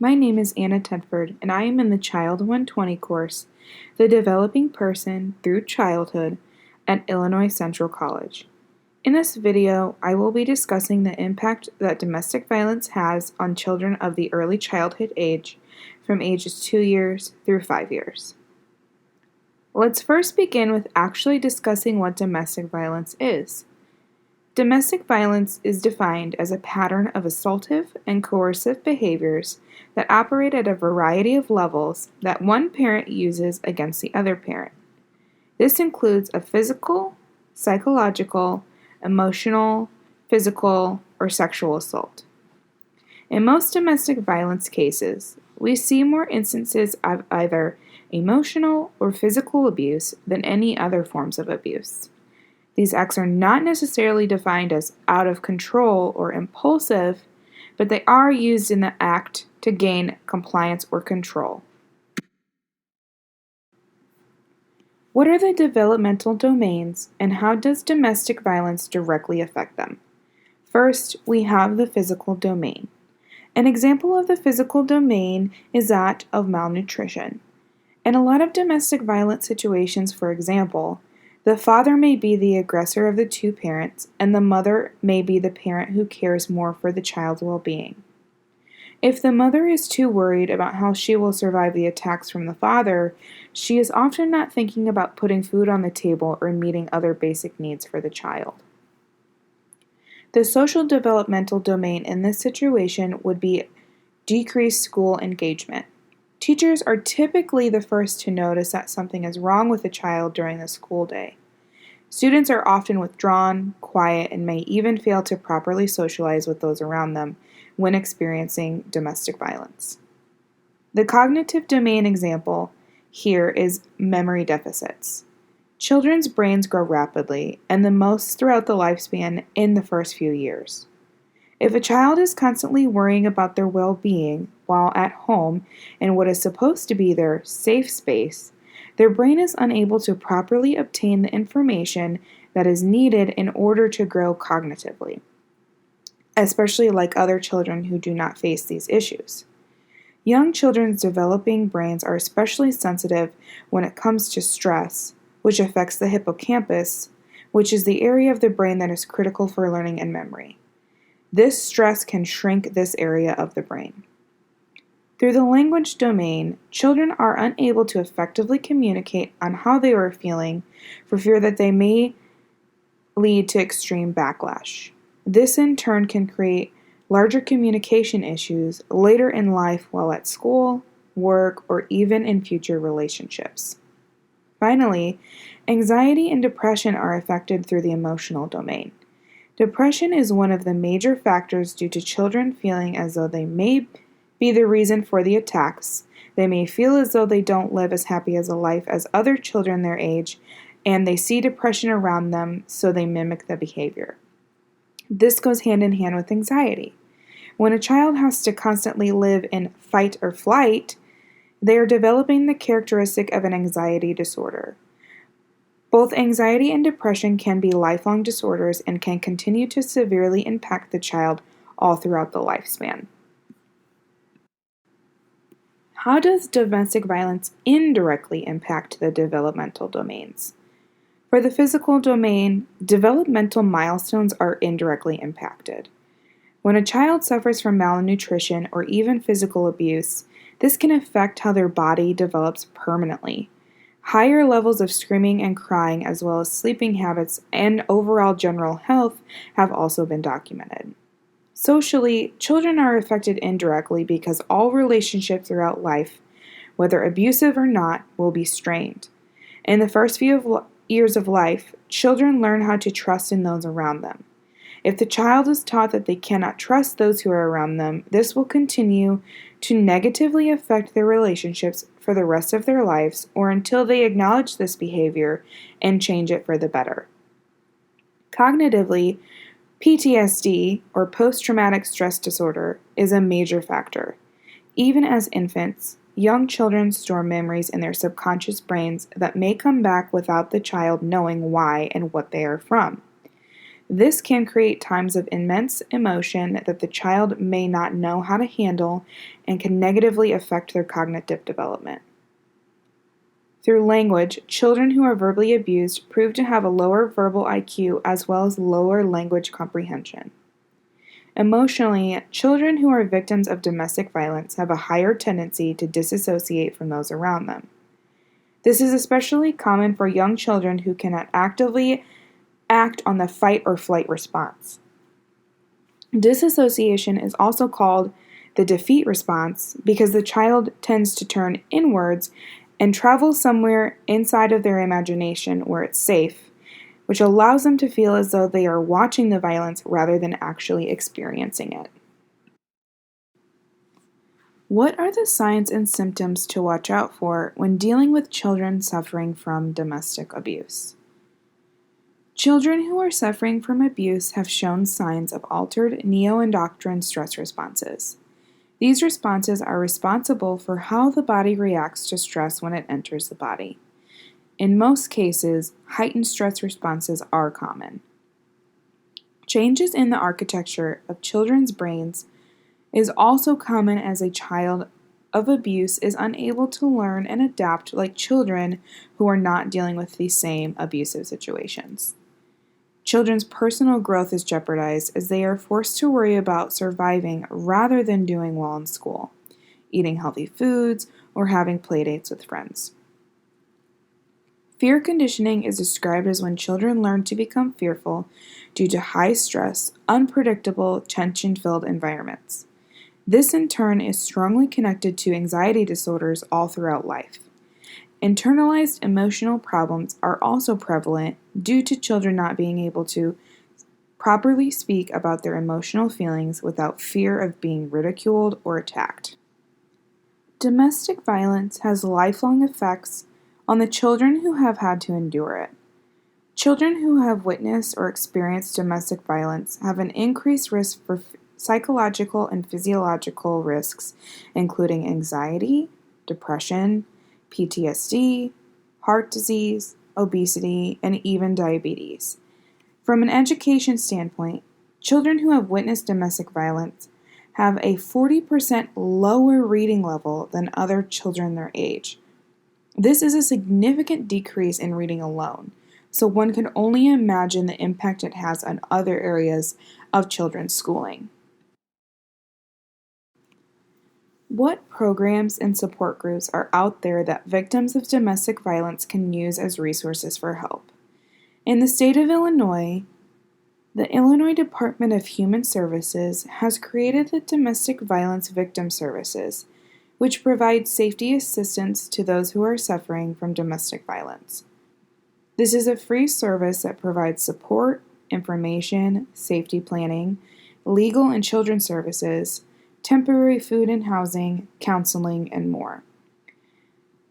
My name is Anna Tedford, and I am in the Child 120 course, The Developing Person Through Childhood at Illinois Central College. In this video, I will be discussing the impact that domestic violence has on children of the early childhood age from ages 2 years through 5 years. Let's first begin with actually discussing what domestic violence is. Domestic violence is defined as a pattern of assaultive and coercive behaviors that operate at a variety of levels that one parent uses against the other parent. This includes a physical, psychological, emotional, physical, or sexual assault. In most domestic violence cases, we see more instances of either emotional or physical abuse than any other forms of abuse. These acts are not necessarily defined as out of control or impulsive, but they are used in the act to gain compliance or control. What are the developmental domains, and how does domestic violence directly affect them? First, we have the physical domain. An example of the physical domain is that of malnutrition. In a lot of domestic violence situations, for example, the father may be the aggressor of the two parents, and the mother may be the parent who cares more for the child's well-being. If the mother is too worried about how she will survive the attacks from the father, she is often not thinking about putting food on the table or meeting other basic needs for the child. The social developmental domain in this situation would be decreased school engagement. Teachers are typically the first to notice that something is wrong with a child during the school day. Students are often withdrawn, quiet, and may even fail to properly socialize with those around them when experiencing domestic violence. The cognitive domain example here is memory deficits. Children's brains grow rapidly, and the most throughout the lifespan in the first few years. If a child is constantly worrying about their well-being while at home in what is supposed to be their safe space, their brain is unable to properly obtain the information that is needed in order to grow cognitively, especially like other children who do not face these issues. Young children's developing brains are especially sensitive when it comes to stress, which affects the hippocampus, which is the area of the brain that is critical for learning and memory. This stress can shrink this area of the brain. Through the language domain, children are unable to effectively communicate on how they are feeling for fear that they may lead to extreme backlash. This in turn can create larger communication issues later in life while at school, work, or even in future relationships. Finally, anxiety and depression are affected through the emotional domain. Depression is one of the major factors due to children feeling as though they may be the reason for the attacks. They may feel as though they don't live as happy as a life as other children their age, and they see depression around them, so they mimic the behavior. This goes hand in hand with anxiety. When a child has to constantly live in fight or flight, they are developing the characteristic of an anxiety disorder. Both anxiety and depression can be lifelong disorders and can continue to severely impact the child all throughout the lifespan. How does domestic violence indirectly impact the developmental domains? For the physical domain, developmental milestones are indirectly impacted. When a child suffers from malnutrition or even physical abuse, this can affect how their body develops permanently. Higher levels of screaming and crying, as well as sleeping habits and overall general health, have also been documented. Socially, children are affected indirectly because all relationships throughout life, whether abusive or not, will be strained. In the first few years of life, children learn how to trust in those around them. If the child is taught that they cannot trust those who are around them, this will continue to negatively affect their relationships for the rest of their lives or until they acknowledge this behavior and change it for the better. Cognitively, PTSD, or post-traumatic stress disorder, is a major factor. Even as infants, young children store memories in their subconscious brains that may come back without the child knowing why and what they are from. This can create times of immense emotion that the child may not know how to handle and can negatively affect their cognitive development. Through language, children who are verbally abused prove to have a lower verbal IQ as well as lower language comprehension. Emotionally, children who are victims of domestic violence have a higher tendency to disassociate from those around them. This is especially common for young children who cannot actively act on the fight or flight response. Disassociation is also called the defeat response because the child tends to turn inwards and travel somewhere inside of their imagination where it's safe, which allows them to feel as though they are watching the violence rather than actually experiencing it. What are the signs and symptoms to watch out for when dealing with children suffering from domestic abuse? Children who are suffering from abuse have shown signs of altered neuroendocrine stress responses. These responses are responsible for how the body reacts to stress when it enters the body. In most cases, heightened stress responses are common. Changes in the architecture of children's brains is also common as a child of abuse is unable to learn and adapt like children who are not dealing with the same abusive situations. Children's personal growth is jeopardized as they are forced to worry about surviving rather than doing well in school, eating healthy foods, or having playdates with friends. Fear conditioning is described as when children learn to become fearful due to high stress, unpredictable, tension-filled environments. This in turn is strongly connected to anxiety disorders all throughout life. Internalized emotional problems are also prevalent due to children not being able to properly speak about their emotional feelings without fear of being ridiculed or attacked. Domestic violence has lifelong effects on the children who have had to endure it. Children who have witnessed or experienced domestic violence have an increased risk for psychological and physiological risks, including anxiety, depression, PTSD, heart disease, obesity, and even diabetes. From an education standpoint, children who have witnessed domestic violence have a 40% lower reading level than other children their age. This is a significant decrease in reading alone, so one can only imagine the impact it has on other areas of children's schooling. What programs and support groups are out there that victims of domestic violence can use as resources for help? In the state of Illinois, the Illinois Department of Human Services has created the Domestic Violence Victim Services, which provides safety assistance to those who are suffering from domestic violence. This is a free service that provides support, information, safety planning, legal and children's services, temporary food and housing, counseling, and more.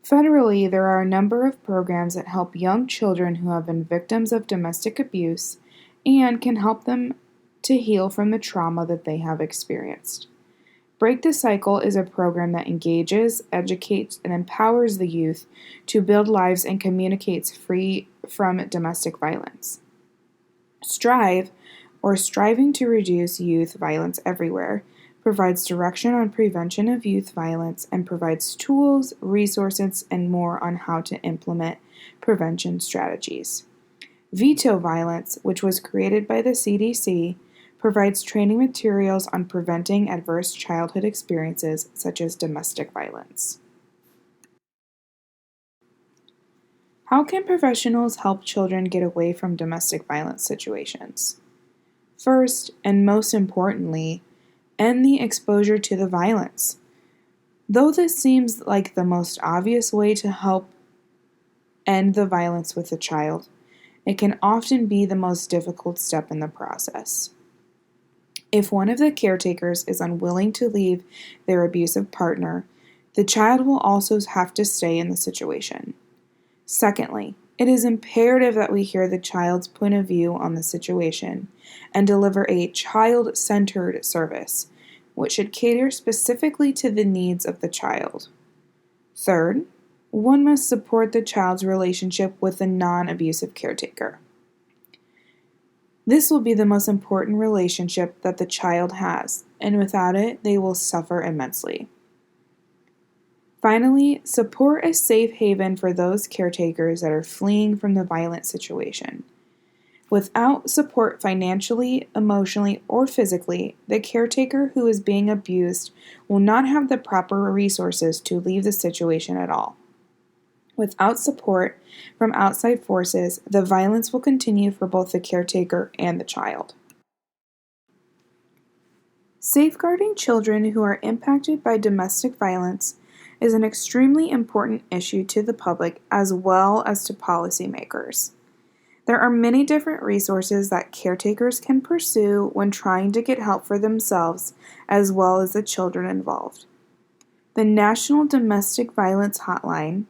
Federally, there are a number of programs that help young children who have been victims of domestic abuse and can help them to heal from the trauma that they have experienced. Break the Cycle is a program that engages, educates, and empowers the youth to build lives and communicates free from domestic violence. Strive, or Striving to Reduce Youth Violence Everywhere, provides direction on prevention of youth violence and provides tools, resources, and more on how to implement prevention strategies. Veto Violence, which was created by the CDC, provides training materials on preventing adverse childhood experiences such as domestic violence. How can professionals help children get away from domestic violence situations? First, and most importantly, end the exposure to the violence. Though this seems like the most obvious way to help end the violence with a child, it can often be the most difficult step in the process. If one of the caretakers is unwilling to leave their abusive partner, the child will also have to stay in the situation. Secondly, it is imperative that we hear the child's point of view on the situation and deliver a child-centered service, which should cater specifically to the needs of the child. Third, one must support the child's relationship with the non-abusive caretaker. This will be the most important relationship that the child has, and without it, they will suffer immensely. Finally, support a safe haven for those caretakers that are fleeing from the violent situation. Without support financially, emotionally, or physically, the caretaker who is being abused will not have the proper resources to leave the situation at all. Without support from outside forces, the violence will continue for both the caretaker and the child. Safeguarding children who are impacted by domestic violence is an extremely important issue to the public as well as to policymakers. There are many different resources that caretakers can pursue when trying to get help for themselves as well as the children involved. The National Domestic Violence Hotline,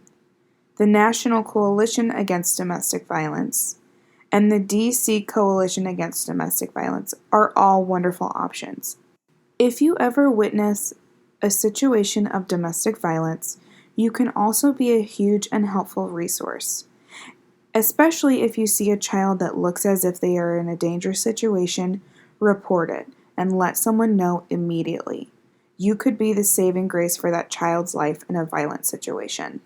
the National Coalition Against Domestic Violence, and the DC Coalition Against Domestic Violence are all wonderful options. If you ever witness a situation of domestic violence, you can also be a huge and helpful resource. Especially if you see a child that looks as if they are in a dangerous situation, report it and let someone know immediately. You could be the saving grace for that child's life in a violent situation.